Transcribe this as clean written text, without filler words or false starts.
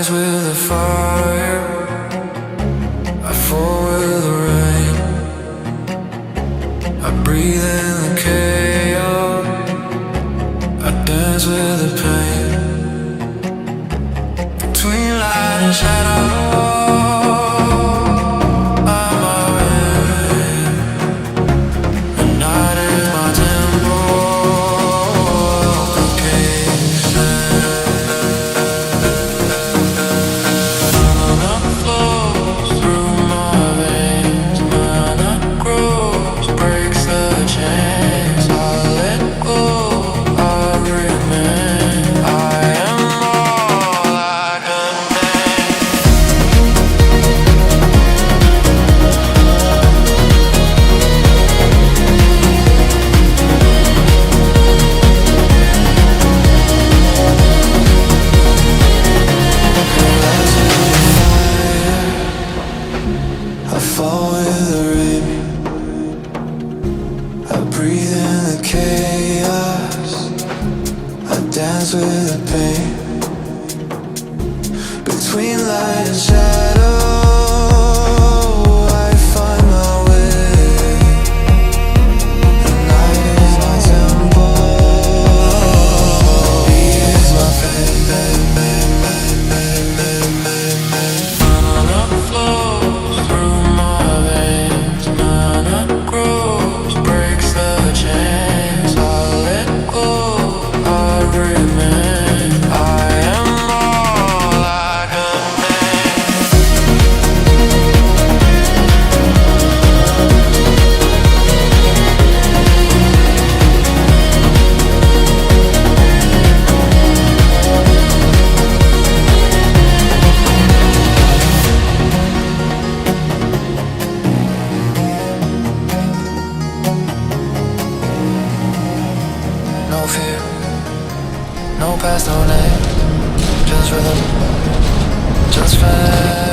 rise with the fire, I fall with the rain, I breathe in the chaos, I dance with the pain. Between light and shadow, I'm a rain. The night is my temple, with the pain. Between light and shadow, I find my way. The night is my temple, he is my pain. Mana flows through my veins, mana grows, breaks the chains. I let go, I remain. I am more like a no fear, no past, no name, just rhythm, just fast.